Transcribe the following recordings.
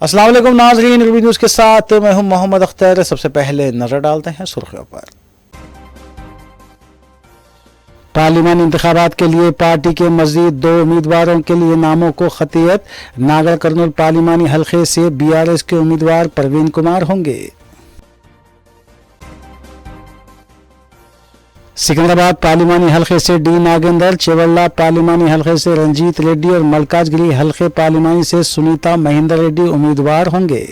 अस्सलाम वालेकुम नाज़रीन, रूबी न्यूज़ के साथ मैं हूं मोहम्मद अख्तर। सबसे पहले नजर डालते हैं सुर्खियों पर। पार्लिमानी इंतखाबात के लिए पार्टी के मजीद 2 उम्मीदवारों के लिए नामों को खतियत। नागर कर्नूल पार्लिमानी हल्के से BRS के उम्मीदवार परवीन कुमार होंगे। सिकंदराबाद पार्लिमानी हल्के से D नागेंद्र, चेवल्ला पार्लिमानी हल्के से रंजीत रेड्डी और मलकाजगिरी हल्के पार्लिमानी से सुनीता महेंद्र रेड्डी उम्मीदवार होंगे।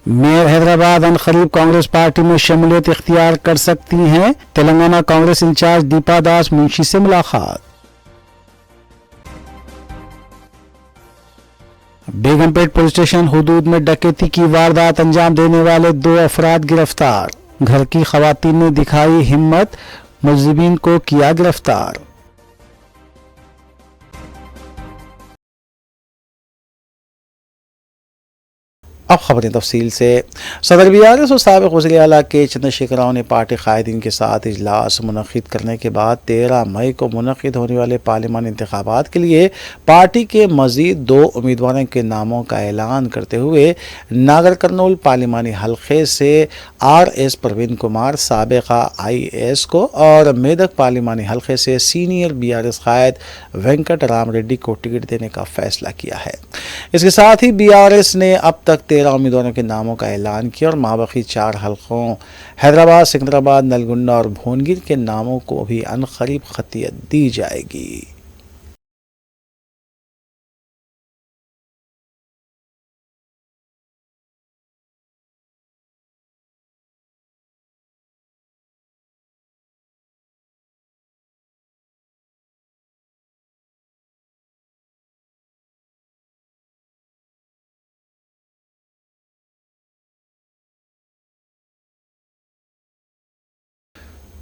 मेयर हैदराबाद अनकरीब कांग्रेस पार्टी में शमूलियत इख्तियार कर सकती हैं। तेलंगाना कांग्रेस इंचार्ज दीपा दास मुंशी से मुलाकात। बेगमपेट पुलिस स्टेशन हुदूद में डकैती की वारदात अंजाम देने वाले 2 अफराद गिरफ्तार। घर की खवातीन ने दिखाई हिम्मत, मुलजिमीन को किया गिरफ्तार। अब खबरें तफसील से। सदर BRS और साबिक़ वज़ीर आला के चंद्रशेखर राव ने पार्टी कायदीन के साथ इजलास मुनक़्क़िद करने के बाद 13 मई को मुनक़्क़िद होने वाले पार्लिमानी इंतखाबात के लिए पार्टी के मज़ीद 2 उम्मीदवारों के नामों का ऐलान करते हुए नागर कर्नूल पार्लिमानी हल्के से RS परवीन कुमार साबिक़ा IAS को और मेदक पार्लिमानी हल्के से सीनियर BRS कायद वेंकट राम रेड्डी को टिकट देने का फैसला किया है। इसके साथ ही BRS ने अब तक 13 उम्मीदवारों के नामों का ऐलान किया और माबकी 4 हल्कों हैदराबाद, सिकंदराबाद, नलगुंडा और भोनगिर के नामों को भी अनकरीब खतियत दी जाएगी।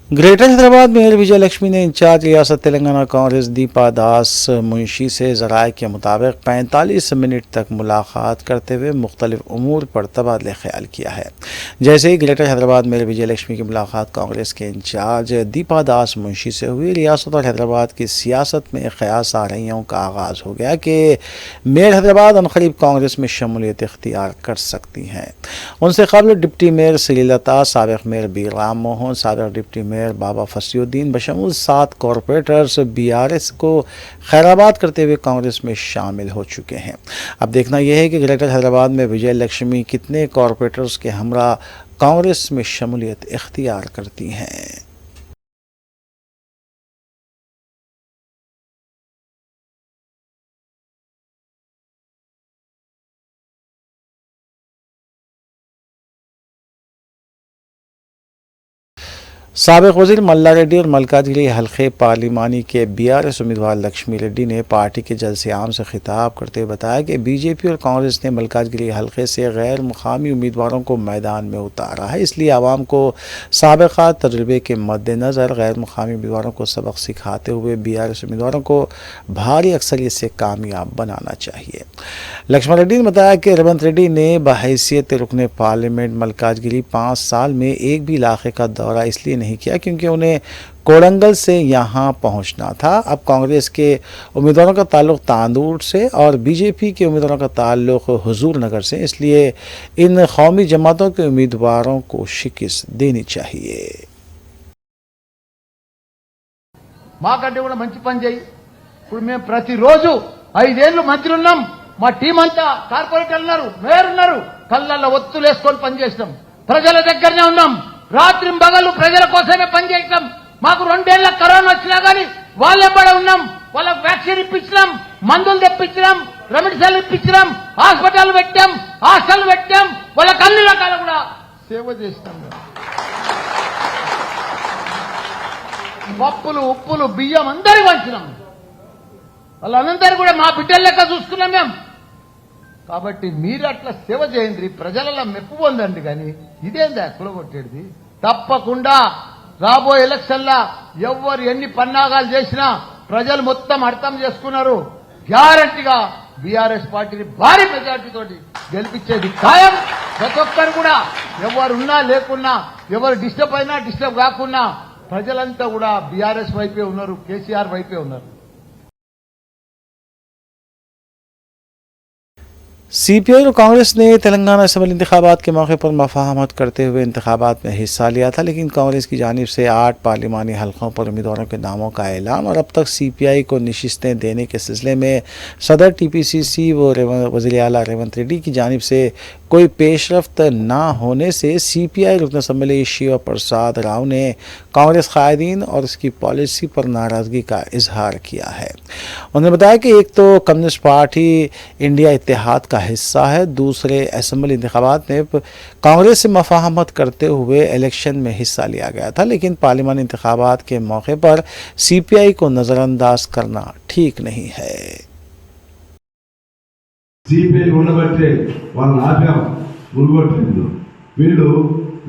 ग्रेटर हैदराबाद मेयर विजय लक्ष्मी ने इंचार्ज रियासत तेलंगाना कांग्रेस दीपा दास मुंशी से ज़राए के मुताबिक 45 मिनट तक मुलाकात करते हुए मुख्तलिफ उमूर पर तबादले ख्याल किया है। जैसे ही ग्रेटर हैदराबाद मेयर विजय लक्ष्मी की मुलाकात कांग्रेस के इंचार्ज दीपा दास मुंशी से हुई, रियासत और हैदराबाद की सियासत में क़यास आरइयों का आगाज़ हो गया कि मेयर हैदराबाद अनकरीब कांग्रेस में शमूलियत इख्तियार कर सकती हैं। उनसे कबल डिप्टी मेयर श्रीलता, साबिक़ मेयर बी राम मोहन, साबिक़ डिप्टी मेयर बाबा फसीउद्दीन बशमूल 7 कॉरपोरेटर्स BRS को खैराबाद करते हुए कांग्रेस में शामिल हो चुके हैं। अब देखना यह है कि ग्रेटर हैदराबाद में विजय लक्ष्मी कितने कॉरपोरेटर्स के हमरा कांग्रेस में शमूलियत इख्तियार करती हैं। साबिक़ वज़ीर मल्ला रेड्डी और मलकाजगिरी हल्के पार्लिमानी के BRS उम्मीदवार लक्ष्मी रेड्डी ने पार्टी के जलसे आम से खिताब करते हुए बताया कि BJP और कांग्रेस ने मलकाजगिरी हल्के से गैर मुकामी उम्मीदवारों को मैदान में उतारा है, इसलिए आवाम को साबिक़ा तजुर्बे के मद्देनज़र गैर मुकामी उम्मीदवारों को सबक सिखाते हुए BRS उम्मीदवारों को भारी अक्सरियत से कामयाब बनाना चाहिए। लक्ष्मण रेड्डी ने बताया कि रेवंत रेड्डी ने बहैसियत रुकने पार्लियामेंट मलकाजगिरी 5 साल में एक भी इलाके का दौरा इसलिए नहीं किया क्योंकि उन्हें कोडंगल से यहाँ पहुँचना था। अब कांग्रेस के उम्मीदवारों का ताल्लुक तांदूर से और BJP के उम्मीदवारों का ताल्लुक हुजूर नगर से, इसलिए इन कौमी जमातों के उम्मीदवारों को शिकस्त देनी चाहिए। మాకంటే కూడా మంచి పని చేయి. ఇప్పుడు మేము ప్రతిరోజు 5 ఏళ్ళు మంత్రి ఉన్నాం. మా టీం అంతా కార్పొరేటర్లు ఉన్నారు, మేయర్ ఉన్నారు, కళ్ళల్లో ఒత్తులేసుకొని పనిచేస్తాం. ప్రజల దగ్గరనే ఉన్నాం. రాత్రి పగలు ప్రజల కోసమే పనిచేస్తాం. మాకు 2 ఏళ్ల కరోనా వచ్చినా గానీ వాళ్ళెంబడే ఉన్నాం. వాళ్ళకి వ్యాక్సిన్ ఇప్పించినాం, మందులు తెప్పించినాం, రెమెడీస్ ఇప్పించినాం, హాస్పిటల్ పెట్టాం, హాస్టల్ పెట్టాం. వాళ్ళకి అన్ని రకాల కూడా సేవ చేస్తాం. పప్పులు, ఉప్పులు, బియ్యం అందరికి పంచినాం. వాళ్ళందరూ కూడా మా బిడ్డల లెక్క చూసుకున్నాం మేము. కాబట్టి మీరు అట్లా సేవ చేయండి, ప్రజలలో మెప్పు పొందండి. కానీ ఇదేందా కులగొట్టేది? తప్పకుండా రాబోయే ఎలక్షన్లా ఎవరు ఎన్ని పన్నాగాలు చేసినా ప్రజలు మొత్తం అర్థం చేసుకున్నారు. గ్యారంటీగా BRS పార్టీని భారీ మెజార్టీ తోటి గెలిపించేది ఖాయం. ప్రతి ఒక్కరు కూడా ఎవరు ఉన్నా లేకున్నా, ఎవరు డిస్టర్బ్ అయినా డిస్టర్బ్ కాకున్నా ప్రజలంతా కూడా BRS వైపే ఉన్నారు, KCR వైపే ఉన్నారు. CPI और कांग्रेस ने तेलंगाना असम्बली इंतखाबात के मौके पर मफाहमत करते हुए इंतखाबात में हिस्सा लिया था, लेकिन कांग्रेस की जानिब से 8 पार्लिमानी हलकों पर उम्मीदवारों के नामों का ऐलान और अब तक CPI को नशिस्तें देने के सिलसिले में सदर TPCC व वज़ीर आला रेवंत रेड्डी की जानिब से कोई पेशरफ्त ना होने से CPI रुकन असम्बली शिव प्रसाद राव ने कांग्रेस कायदीन और इसकी पॉलिसी पर नाराज़गी का इजहार किया है। उन्होंने बताया कि एक तो कम्युनिस्ट पार्टी इंडिया इत्तेहाद का हिस्सा है, दूसरे असम्बली इंतखाबात में कांग्रेस से मफाहमत करते हुए इलेक्शन में हिस्सा लिया गया था, लेकिन पार्लिमानी इंतखाबात के मौके पर CPI को नज़रअंदाज करना ठीक नहीं है। సిపిఐ ఉండబట్టే వాళ్ళని ఆపాం, మునుగొట్టింది వీళ్ళు.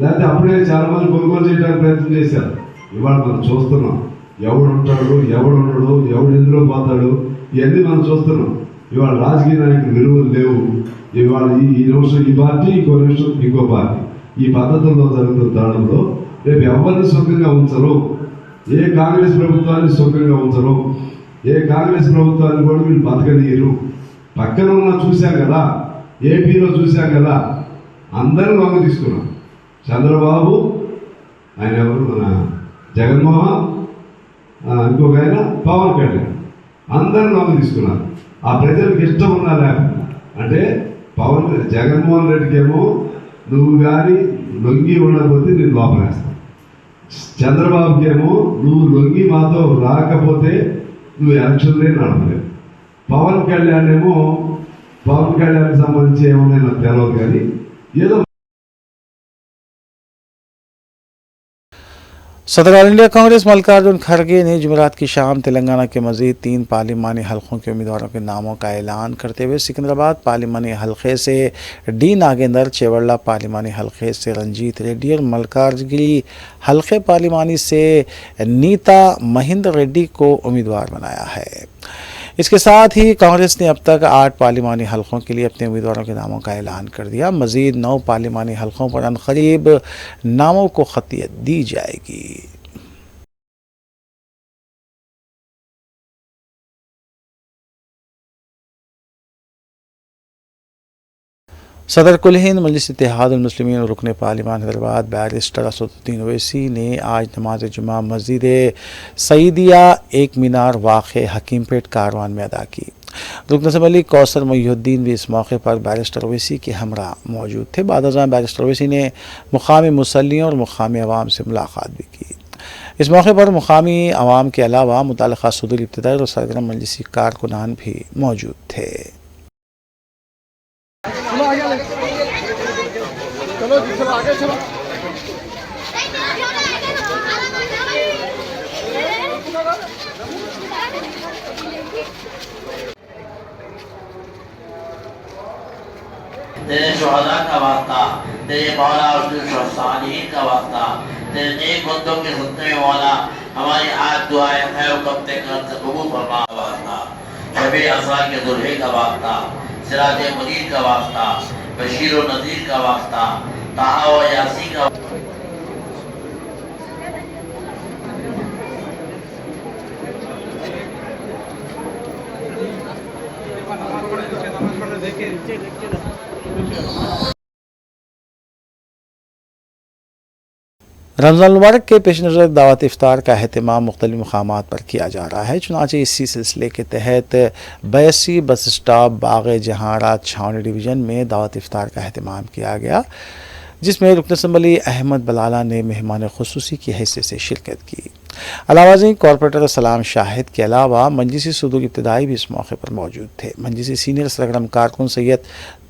లేకపోతే అప్పుడే చాలా మంది కొనుగోలు చేయడానికి ప్రయత్నం చేశారు. ఇవాళ మనం చూస్తున్నాం ఎవడు ఉంటాడు, ఎవడు ఉండడు, ఎవడు ఎందులో పోతాడు, ఇవన్నీ మనం చూస్తున్నాం. ఇవాళ రాజకీయ నాయకులు విలువలు లేవు. ఇవాళ ఈ నిమిషం ఈ పార్టీ, ఇంకో నిమిషం ఇంకో పార్టీ, ఈ పద్ధతుల్లో జరుగుతున్న దాడుల్లో రేపు ఎవరిని సుఖంగా ఉంచరు. ఏ కాంగ్రెస్ ప్రభుత్వాన్ని సుఖంగా ఉంచరు. ఏ కాంగ్రెస్ ప్రభుత్వాన్ని కూడా వీళ్ళు బతకనీయరు. పక్కన ఉన్న చూశాం కదా, ఏపీలో చూశాం కదా, అందరూ లొంగ తీసుకున్నాం. చంద్రబాబు, ఆయన ఎవరు, మన జగన్మోహన్, ఇంకొక ఆయన పవన్ కళ్యాణ్, అందరూ లొంగ తీసుకున్నారు. ఆ ప్రజలకు ఇష్టం ఉన్నా లేకుండా. అంటే జగన్మోహన్ రెడ్డికి ఏమో నువ్వు కానీ లొంగి ఉండకపోతే నేను లోపలేస్తాను. చంద్రబాబుకి ఏమో నువ్వు లొంగి మాతో రాకపోతే నువ్వు ఎలక్షన్లే నడపలేవు. పవన్ కళ్యాణ్ ఏమో పవన్ కళ్యాణ్ సంబంధించి ఏమన్నా నాకు తెలియదు, కానీ ఏదో सदर ऑल इंडिया कांग्रेस मल्लिकार्जुन खड़गे ने जुमेरात की शाम तेलंगाना के मजीद 3 पार्लिमानी हलकों के उम्मीदवारों के नामों का ऐलान करते हुए सिकंदराबाद पार्लिमानी हलके से D नागेंद्र, चेवड़ला पार्लिमानी हलके से रंजीत रेड्डी और मल्काजगिरी हलके पार्लिमानी से नीता महिंद्र रेड्डी को उम्मीदवार बनाया है। इसके साथ ही कांग्रेस ने अब तक 8 पार्लिमानी हलकों के लिए अपने उम्मीदवारों के नामों का ऐलान कर दिया। मजीद 9 पार्लिमानी हलकों पर अनकरीब नामों को खतियत दी जाएगी। सदर कुल हिंद मजलिस इत्तेहादुल मुस्लिमीन और रुकन पार्लिमान हैदराबाद बैरिस्टर असदुद्दीन ओवैसी ने आज नमाज जुमा मस्जिद सईदिया एक मीनार वाक़े हकीमपेट कारवान में अदा की। रुकन असम्बली कौसर मोहिउद्दीन भी इस मौके पर बैरिस्टर ओवैसी के हमरा मौजूद थे। बाद अज़ां बैरिस्टर ओवैसी ने मुकामी मुसल्लियों और मुकामी अवाम से मुलाकात भी की। इस मौके पर मुकामी अवाम के अलावा मुतल्लिक़ा सदुर इब्तिदाई और सरगर्म मजलिसी कारकुनान भी मौजूद थे। चलो जी, चलो आगे चलो। तेरे शुहदा का वास्ता, तेरे मौला और सालिहीन का वास्ता, तेरे नेक बंदों के सुनने वाला हमारी आज दुआएं है कब तक कबूल फरमा वास्ता, शबे असरा के दुल्हे का वास्ता, सिराज मुनीर का वास्ता, बशीर और नज़ीर का वास्ता, ताहा व यासीन का रमज़ान मुबारक के पेश नज़र दावत इफ्तार का अहतमाम मुख्तलिफ़ मकामात पर किया जा रहा है। चुनांचे इसी सिलसिले के तहत बैसी बस स्टॉप बाग़ जहारात छावनी डिवीज़न में दावत इफ्तार का अहतमाम किया गया, जिसमें रुकन असम्बली अहमद बलाला ने मेहमान खुसूसी की हैसियत से शिरकत की। अलावाज़ी कॉरपोरेटर सलाम शाहिद के अलावा मजलिसी सदूर इब्तिदाई भी इस मौके पर मौजूद थे। मजलिसी सीनियर सरगर्म कारकुन सैयद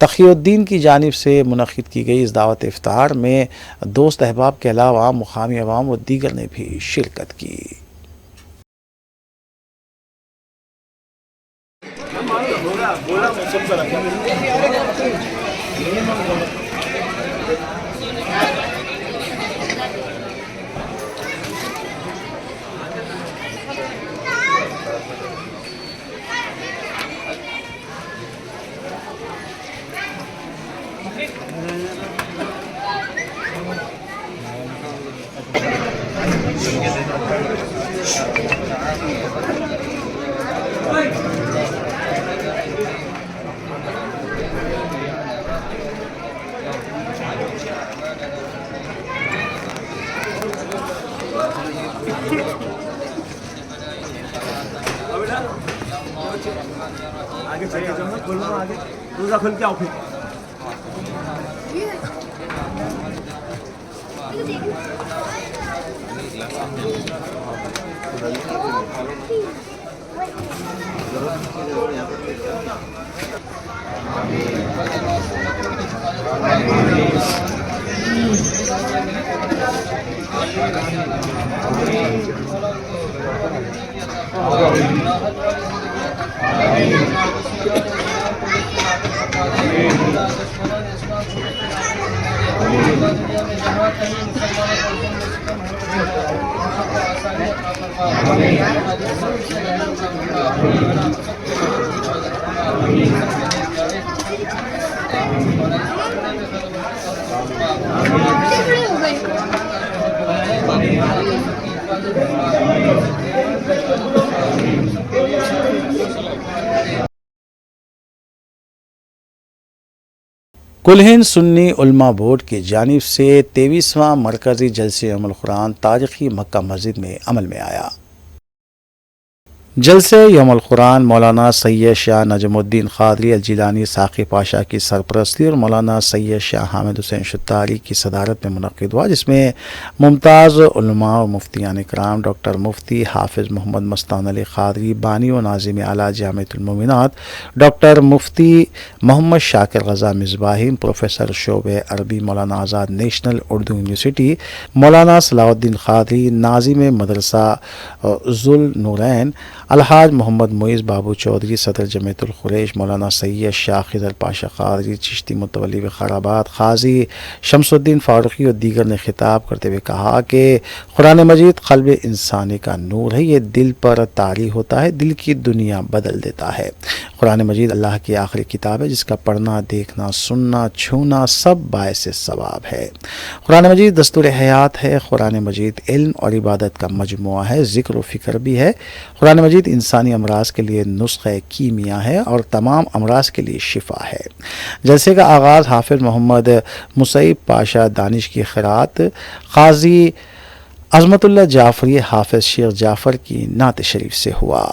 तक़ीउद्दीन की जानिब से मुनक़िद की गई इस दावत इफ्तार में दोस्त अहबाब के अलावा मुकामी अवाम व दीगर ने भी शिरकत की। आगे चल के चलो, खोलो आगे, रोजा खोल के आओ फिर। कुल-हिंद सुन्नी उलमा बोर्ड की जानिब से 23वां मरकजी जलसे यौमुल कुरान तारीखी मक्का मस्जिद में अमल में आया। जलसे यौमुल कुरान मौलाना सैयद शाह नजमुद्दीन क़ादरी अल-जिलानी साक़ी पाशा की सरपरस्ती और मौलाना सैयद शाह हामिद हुसैन शुत्तारी की सदारत में मुनक़्क़िद हुआ, जिसमें मुमताज़ उलमा और मुफ्तियान इकराम डॉक्टर मुफ्ती हाफिज़ मोहम्मद मस्तान अली क़ादरी बानी व नाज़िम आला जामिअतुल मोमिनात, डॉक्टर मुफ्ती मोहम्मद शाकिर रज़ा मिसबाही, प्रोफेसर शोबे अरबी मौलाना आज़ाद नेशनल उर्दू यूनिवर्सिटी, मौलाना सलाहुद्दीन क़ादरी नाज़िम मदरसा ज़ुल नूरैन, अलहाज मोहम्मद मुइज़ बाबू चौधरी सदर जमीयतुल क़ुरैश, मौलाना सैयद शाह ख़िज़र पाशा क़ादरी चिश्ती मुतवल्ली विक़ाराबाद, क़ाज़ी शमसुद्दीन फ़ारूक़ी और दीगर ने खिताब करते हुए कहा कि कुरान मजीद क़ल्ब इंसानी का नूर है, ये दिल पर तारी होता है, दिल की दुनिया बदल देता है। कुरान मजीद अल्लाह की आखिरी किताब है, जिसका पढ़ना, देखना, सुनना, छूना सब बायस सवाब है। कुरान मजीद दस्तूर हयात है। कुरान मजीद इल्म और इबादत का मजमुआ है, ज़िक्र व फ़िक्र भी है। कुरान मजीद इंसानी अमराज के लिए नुस्ख़े कीमिया है और तमाम अमराज के लिए शिफा है। जलसे का आगाज़ हाफिज़ मोहम्मद मुसैब पाशा दानिश की क़िरात, क़ाज़ी अज़मतुल्लाह जाफ़री हाफिज़ शेख जाफ़र की नात शरीफ से हुआ।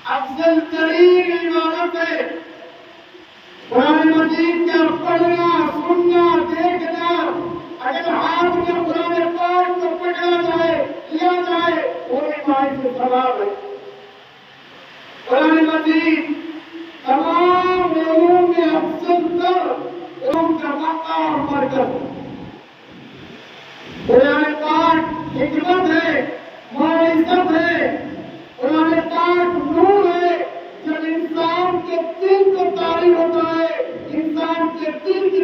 अफजल तरीन इबादत है। कुरान मजीद का पढ़ना, सुनना, देखना, अगर हाथ में कुरान पाक को पकड़ा जाए, लिया जाए, वो इबादत से सवाब है। कुरान मजीद तमाम लोगों में अफजल तर लोगों का मक्का और मरकज। कुरान पाक हिकमत है, मौइज़त है, कुरान पाक नूर है। जब इंसान के दिल को तारी होता है, इंसान के दिल की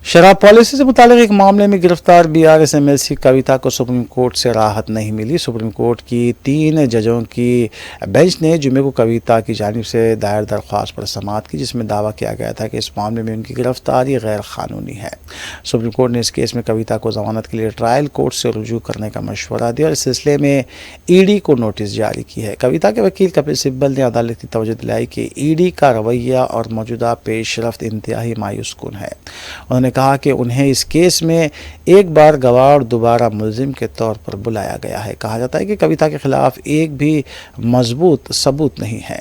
शराब पॉलिसी से मुताल्लिक़ एक मामले में गिरफ्तार BRS MLC कविता को सुप्रीम कोर्ट से राहत नहीं मिली। सुप्रीम कोर्ट की 3 जजों की बेंच ने जुमे को कविता की जानिब से दायर दरख्वास्त पर समाअत की, जिसमें दावा किया गया था कि इस मामले में उनकी गिरफ्तारी गैर कानूनी है। सुप्रीम कोर्ट ने इस केस में कविता को ज़मानत के लिए ट्रायल कोर्ट से रुजू करने का मशवरा दिया और इस सिलसिले में ED को नोटिस जारी की है। कविता के वकील कपिल सिब्बल ने अदालत की तवज्जो दिलाई कि ED का रवैया और मौजूदा पेशरफ्त इंतहाई मायूस कुन है। उन्होंने कहा कि उन्हें इस केस में एक बार गवाह और दोबारा मुल्जिम के तौर पर बुलाया गया है। कहा जाता है कि कविता के खिलाफ एक भी मजबूत सबूत नहीं है।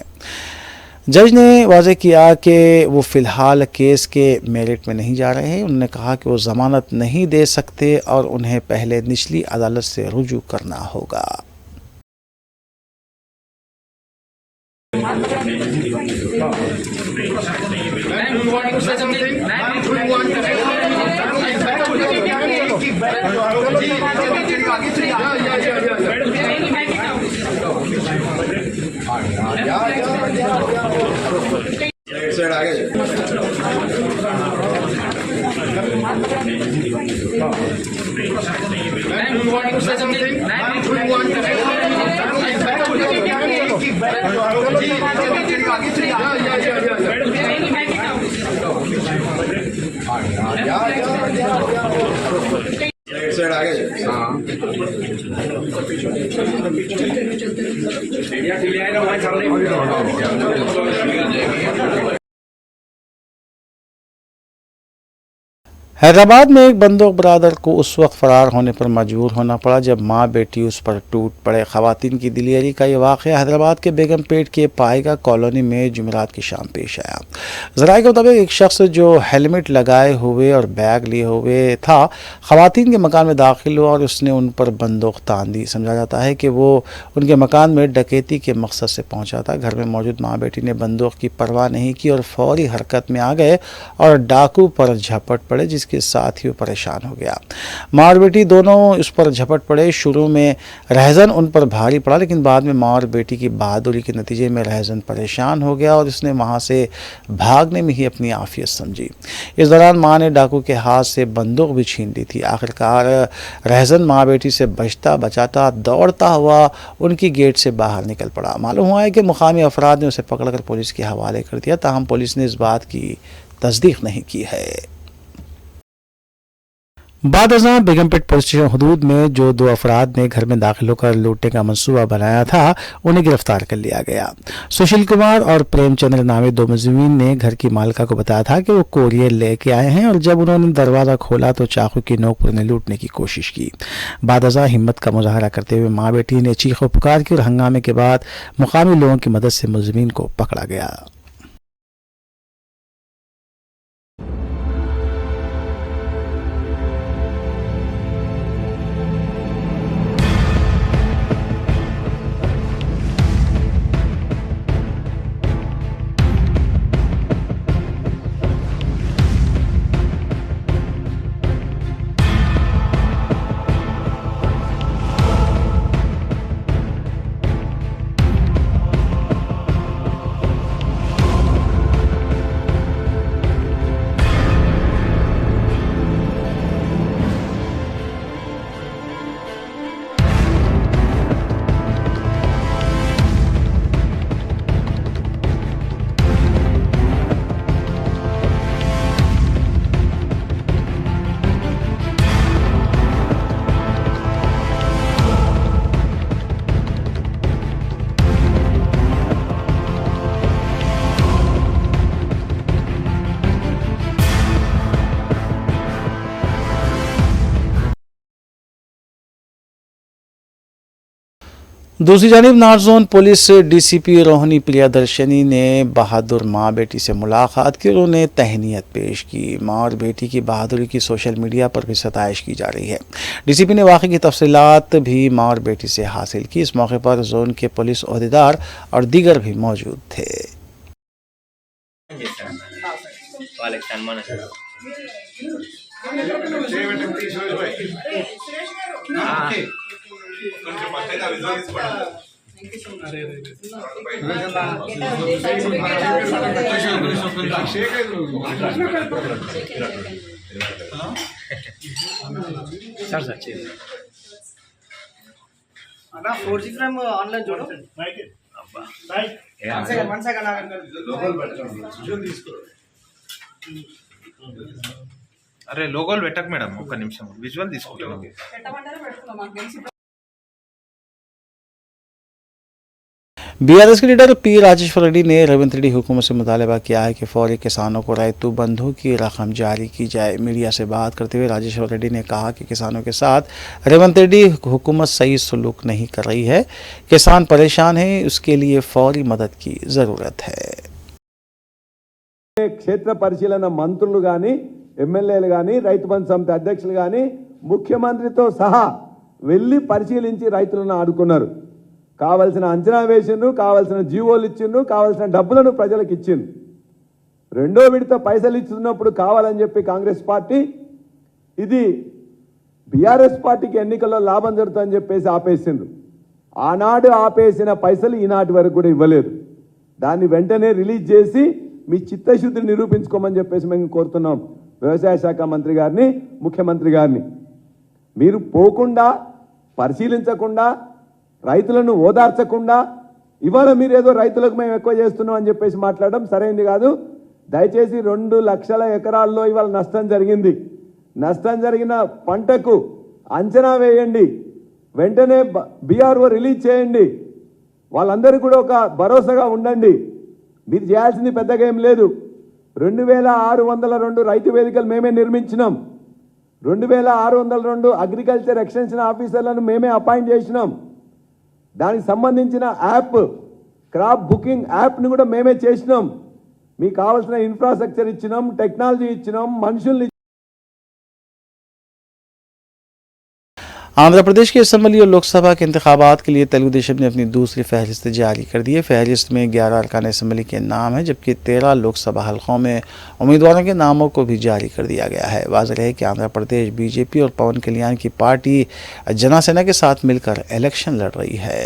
जज ने वाज़ेह किया कि वो फ़िलहाल केस के मेरिट में नहीं जा रहे हैं। उन्होंने कहा कि वो ज़मानत नहीं दे सकते और उन्हें पहले निचली अदालत से रुजू करना होगा। हैदराबाद में एक बंदूक बरादर को उस वक्त फरार होने पर मजबूर होना पड़ा जब मां बेटी उस पर टूट पड़े। खवातीन की दिलेरी का ये वाक़या हैदराबाद के बेगमपेट के पाएगा कॉलोनी में जुमेरात की शाम पेश आया। ज़राए के मुताबिक एक शख्स जो हेलमेट लगाए हुए और बैग लिए हुए था खवातीन के मकान में दाखिल हुआ और उसने उन पर बंदूक तान दी। समझा जाता है कि वो उनके मकान में डकैती के मकसद से पहुंचा था। घर में मौजूद माँ बेटी ने बंदूक की परवाह नहीं की और फौरी हरकत में आ गए और डाकू पर झपट पड़े, जिसके साथ ही वो परेशान हो गया। माँ और बेटी दोनों उस पर झपट पड़े। शुरू में रहजन उन पर भारी पड़ा, लेकिन बाद में माँ और बेटी की बहादुरी के नतीजे में रहजन परेशान हो गया और उसने वहाँ से भागने में ही अपनी आफियत समझी। इस दौरान माँ ने डाकू के हाथ से बंदूक भी छीन ली थी। आखिरकार रहजन माँ बेटी से बचता बचाता दौड़ता हुआ उनकी गेट से बाहर निकल पड़ा। मालूम हुआ है कि मुकामी अफराद ने उसे पकड़कर पुलिस के हवाले कर दिया, ताहम पुलिस ने इस बात की तस्दीक नहीं की है। बाद अज़ां बेगमपेट पुलिस स्टेशन हदूद में जो 2 अफराद ने घर में दाखिल होकर लूटने का मंसूबा बनाया था उन्हें गिरफ्तार कर लिया गया। सुशील कुमार और प्रेमचंद्र नामे 2 मुलजिमीन ने घर की मालिका को बताया था कि वो कोरियर लेके आए हैं और जब उन्होंने दरवाज़ा खोला तो चाकू की नोक पर उन्हें लूटने की कोशिश की। बाद अज़ां हिम्मत का मुजाहरा करते हुए माँ बेटी ने चीखो पुकार की और हंगामे के बाद मुकामी लोगों की मदद से मुलजिमीन को पकड़ा गया। दूसरी जानिब north zone police DCP Rohini Priyadarshini ने बहादुर माँ बेटी से मुलाकात की और उन्हें तहनीत पेश की। माँ और बेटी की बहादुरी की सोशल मीडिया पर भी सताइश की जा रही है। डीसीपी ने वाक़े की तफसीलात भी माँ और बेटी से हासिल की। इस मौके पर जोन के पुलिस ओहदेदार और दीगर भी मौजूद थे। అన్నా 4G ఫ్రేమ్ ఆన్లైన్ చూడు వన్ సెకండ్ అరే లోగోలు పెట్టక మేడం, ఒక్క నిమిషం విజువల్ తీసుకుంటాను. बीआरएस के लीडर पी राजेश्वर रेड्डी ने रेवंत रेड्डी हुकूमत से मुतालबा किया है कि फौरी किसानों को रैतु बंधु की रकम जारी की जाए। मीडिया से बात करते हुए राजेश्वर रेड्डी ने कहा कि किसानों के साथ रेवंत रेड्डी हुकूमत सही सलूक नहीं कर रही है। किसान परेशान है, उसके लिए फौरी मदद की ज़रूरत है। क्षेत्र परिशीलन मंत्रुలు గాని ఎమ్మెల్యేలు గాని రైతు బంధు సమితి అధ్యక్షులు గాని ముఖ్యమంత్రితో సహా వెళ్లి పరిశీలించి రైతులను ఆడుకున్నారు. కావాల్సిన అంచనా వేసిండ్రు, కావాల్సిన జీవోలు ఇచ్చిండ్రు, కావాల్సిన డబ్బులను ప్రజలకు ఇచ్చిండ్రు. రెండో విడత పైసలు ఇస్తున్నప్పుడు కావాలని చెప్పి కాంగ్రెస్ పార్టీ ఇది బీఆర్ఎస్ పార్టీకి ఎన్నికల్లో లాభం జరుగుతుందని చెప్పేసి ఆపేసిండ్రు. ఆనాడు ఆపేసిన పైసలు ఈనాటి వరకు కూడా ఇవ్వలేదు. దాన్ని వెంటనే రిలీజ్ చేసి మీ చిత్తశుద్ధిని నిరూపించుకోమని చెప్పేసి మేము కోరుతున్నాం వ్యవసాయ శాఖ మంత్రి గారిని, ముఖ్యమంత్రి గారిని. మీరు పోకుండా, పరిశీలించకుండా, రైతులను ఓదార్చకుండా ఇవాళ మీరు ఏదో రైతులకు మేము ఎక్కువ చేస్తున్నాం అని చెప్పేసి మాట్లాడడం సరైనది కాదు. దయచేసి 2 లక్షల ఎకరాల్లో ఇవాళ నష్టం జరిగింది. నష్టం జరిగిన పంటకు అంచనా వేయండి, వెంటనే బీఆర్ఓ రిలీజ్ చేయండి, వాళ్ళందరూ కూడా ఒక భరోసాగా ఉండండి. మీరు చేయాల్సింది పెద్దగా ఏం లేదు. 2602 రైతు వేదికలు మేమే నిర్మించినాం. 2602 అగ్రికల్చర్ ఎక్స్టెన్షన్ ఆఫీసర్లను మేమే అపాయింట్ చేసినాం. దానికి సంబంధించిన యాప్, క్రాప్ బుకింగ్ యాప్ని కూడా మేమే చేసినాం. మీకు కావాల్సిన ఇన్ఫ్రాస్ట్రక్చర్ ఇచ్చినాం, టెక్నాలజీ ఇచ్చినాం, మనుషుల్ని. आंध्र प्रदेश के असम्बली और लोकसभा के इंतखाबात के लिए तेलुगु देशम ने अपनी दूसरी फहरिस्त जारी कर दी है। फहरिस्त में 11 अरकान असम्बली के नाम हैं, जबकि 13 लोकसभा हलकों में उम्मीदवारों के नामों को भी जारी कर दिया गया है। वाज़ेह है कि आंध्र प्रदेश बीजेपी और पवन कल्याण की पार्टी जनसेना के साथ मिलकर इलेक्शन लड़ रही है।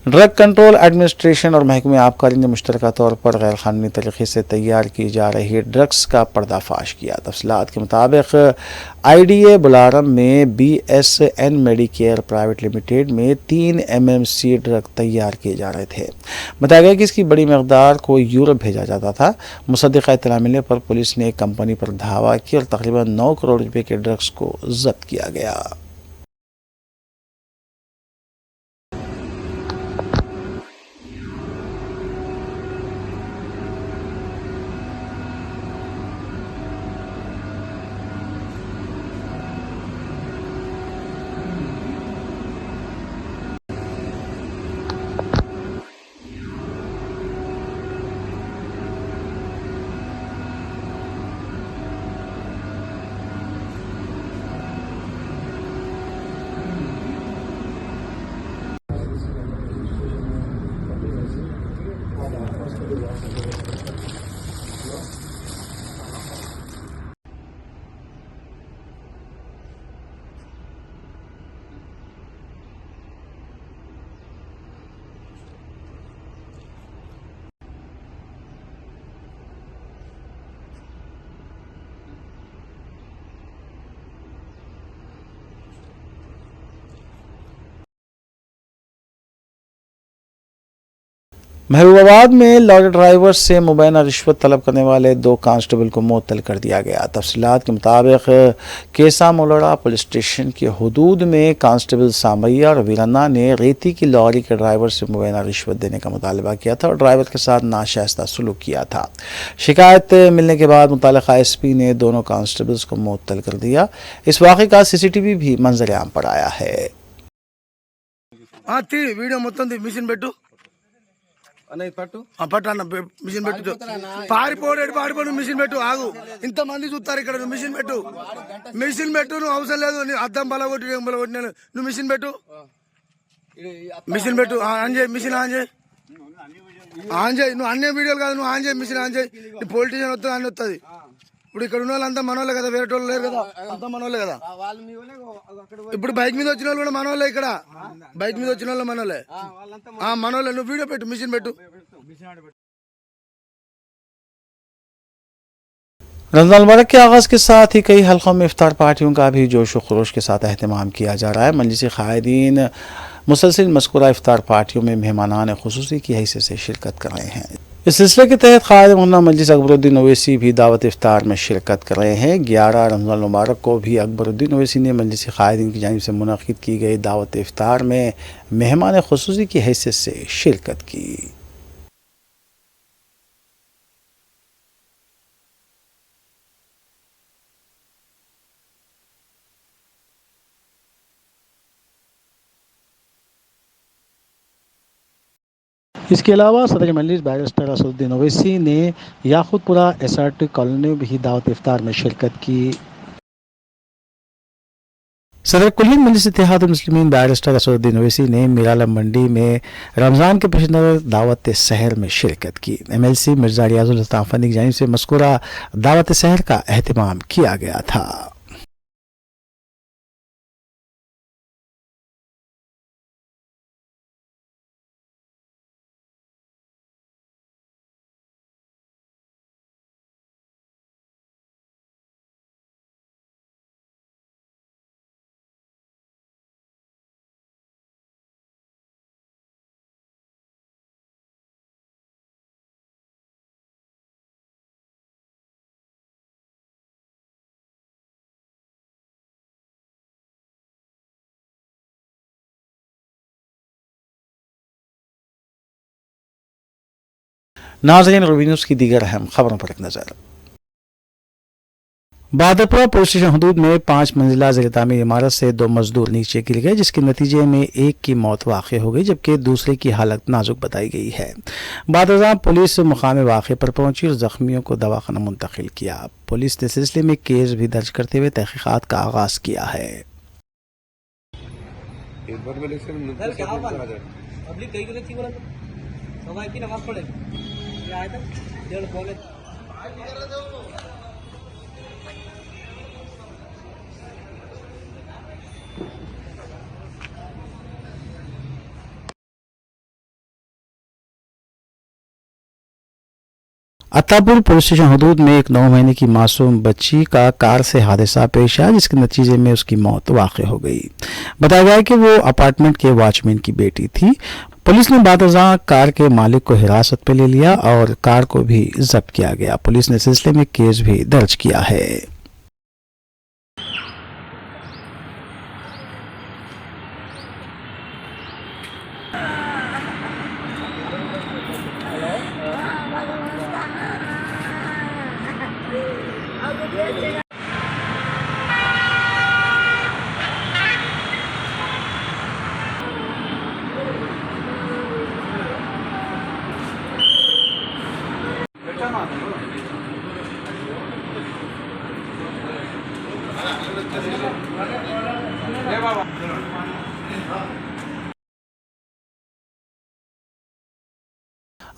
ड्रग कंट्रोल एडमिनिस्ट्रेशन और महकमे आबकारी ने मुश्तरका तौर पर गैर कानूनी तरीके से तैयार की जा रही ड्रग्स का पर्दाफाश किया। तफसीलात के मुताबिक IDA बुलारम में BSN मेडिकेयर प्राइवेट लिमिटेड में 3 MMC ड्रग तैयार किए जा रहे थे। बताया गया कि इसकी बड़ी मकदार को यूरोप भेजा जाता था। मुसद्दिक़ा इत्तला मिलने पर पुलिस ने एक कंपनी पर धावा किया और तकरीबन 9 करोड़ रुपये के ड्रग्स को जब्त किया गया। महबूबाबाद में लॉरी ड्राइवर से मुबैना रिश्वत तलब करने वाले 2 कांस्टेबल को मुअत्तल कर दिया गया। तफसीलात के मुताबिक केसा मोलड़ा पुलिस स्टेशन के हदूद में कांस्टेबल सामैया और वीरन्ना ने रेती की लॉरी के ड्राइवर से मुबैना रिश्वत देने का मुतालबा किया था और ड्राइवर के साथ नाशाइस्ता सलूक किया था। शिकायत मिलने के बाद मुतल्लिका SP ने दोनों कांस्टेबल्स को मुअत्तल कर दिया। इस वाक़े का CCTV भी मंजर-ए-आम पर आया है। పట్టు అన్న మిషన్ పెట్టు, పారిపోడు మిషన్ పెట్టు, ఆగు, ఇంత మంది చూస్తారు ఇక్కడ, నువ్వు మిషన్ పెట్టు నువ్వు అవసరం లేదు, నీ అద్దం బలగొట్టి నువ్వు మిషన్ పెట్టు ఆన్ చేయి, మిషన్ ఆన్ చేయి, నువ్వు అన్ని వీడియోలు కాదు, నువ్వు ఆన్ చేయి, మిషన్ ఆన్ చేయి. నీ పొలిటీషియన్ వస్తుంది, అన్ని వస్తుంది. ఇప్పుడు ఇక్కడ ఉన్న వాళ్ళంతా మనోళ్ళే కదా, వేరే వాళ్ళు లేరు కదా, అంతా మనోళ్ళే కదా. ఇప్పుడు బైక్ మీద వచ్చిన వాళ్ళు కూడా మనోళ్ళే, ఇక్కడ బైక్ మీద వచ్చిన వాళ్ళు మనోళ్ళే. నువ్వు వీడియో పెట్టు, మిషన్ పెట్టు. रमज़ान मुबारक के आगाज़ के साथ ही कई हल्कों में इफ्तार पार्टियों का भी जोश व खरोश के साथ अहतमाम किया जा रहा है। मजलिस क़ायदीन मुसलसिल मज़कूरा इफ्तार पार्टियों में मेहमानान ख़ुसूसी की हैसियत से शिरकत कर रहे हैं। इस सिलसिले के तहत क़ायद मुन्ना मजलिस अकबरुद्दीन ओवैसी भी दावत इफ्तार में शिरकत कर रहे हैं। 11 रमज़ान मुबारक को भी अकबरुद्दीन ओवैसी ने मजलिस क़ायदीन की जानिब से मुनक़िद की गई दावत इफ्तार में मेहमान ख़ुसूसी की हैसियत से शिरकत की। इसके अलावा सदर मजलिस बैरिस्टर असदुद्दीन ओवैसी ने याकूतपुरा SRT कॉलोनी में भी दावत इफ्तार में शिरकत की। सदर कुल्ली मजलिस इत्तेहादुल मुस्लिमीन बैरिस्टर असदुद्दीन ओवैसी ने मीराला मंडी में रमज़ान के पेश नज़र दावत सहर में शिरकत की। MLC मिर्जा रियाजुल हसन फनी की जानिब से मज़कूरा दावत सहर का एहतमाम किया गया था। नाज़रीन, रूबी न्यूज़ की दीगर अहम खबरों पर एक नज़र। बहादुरपुरा पुलिस स्टेशन हदूद में 5 मंजिला ज़ेर-ए-तामीर इमारत से 2 मजदूर नीचे गिर गए, जिसके नतीजे में एक की मौत वाक़ हो गई जबकि दूसरे की हालत नाजुक बताई गई है। बाद पुलिस मुकाम वाक़े पर पहुंची और जख्मियों को दवाखाना मुंतकिल किया। पुलिस ने सिलसिले में केस भी दर्ज करते हुए तहकीकात का आगाज किया है। अत्तापुर पुलिस स्टेशन हदूद में एक 9 महीने की मासूम बच्ची का कार से हादसा पेश आया, जिसके नतीजे में उसकी मौत वाक़ हो गई। बताया गया कि वो अपार्टमेंट के वॉचमैन की बेटी थी। पुलिस ने बादशाह कार के मालिक को हिरासत पे ले लिया और कार को भी जब्त किया गया। पुलिस ने सिलसिले में केस भी दर्ज किया है।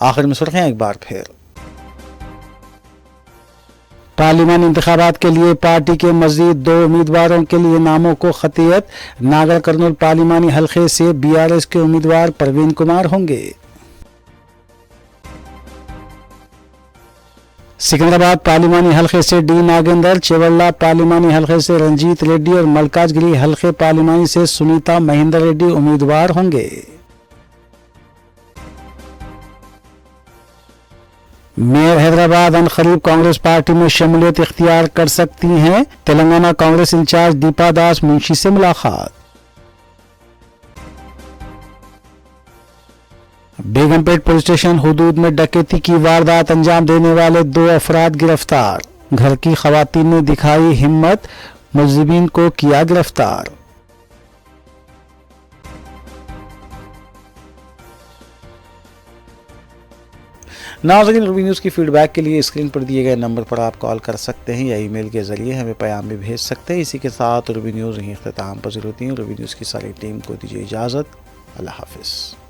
आखिर में सुर्खियां एक बार फिर। पार्लिमानी इंतखाबात के लिए पार्टी के मजीद 2 उम्मीदवारों के लिए नामों को खतियत। नागर कर्नूल पार्लिमानी हल्के से BRS के उम्मीदवार परवीन कुमार होंगे। सिकंदराबाद पार्लिमानी हल्के से D नागेंद्र, चेवल्ला पार्लिमानी हल्के से रंजीत रेड्डी और मलकाजगिरी हल्के पार्लिमानी से सुनीता महेंद्र रेड्डी उम्मीदवार होंगे। मेयर हैदराबाद अनकरीब कांग्रेस पार्टी में शमूलियत इख्तियार कर सकती हैं। तेलंगाना कांग्रेस इंचार्ज दीपा दास मुंशी से मुलाकात। बेगमपेट पुलिस स्टेशन हुदूद में डकैती की वारदात अंजाम देने वाले 2 अफराद गिरफ्तार। घर की खवातीन ने दिखाई हिम्मत, मुलजिमीन को किया गिरफ्तार। नाज़रीन, रूबी न्यूज़ की फीडबैक के लिए स्क्रीन पर दिए गए नंबर पर आप कॉल कर सकते हैं या ईमेल के ज़रिए हमें पैगाम भी भेज सकते हैं। इसी के साथ रूबी न्यूज़ यहीं इख्तिताम पज़ीर होती है। रूबी न्यूज़ की सारी टीम को दीजिए इजाज़त। अल्लाह हाफ़िज़।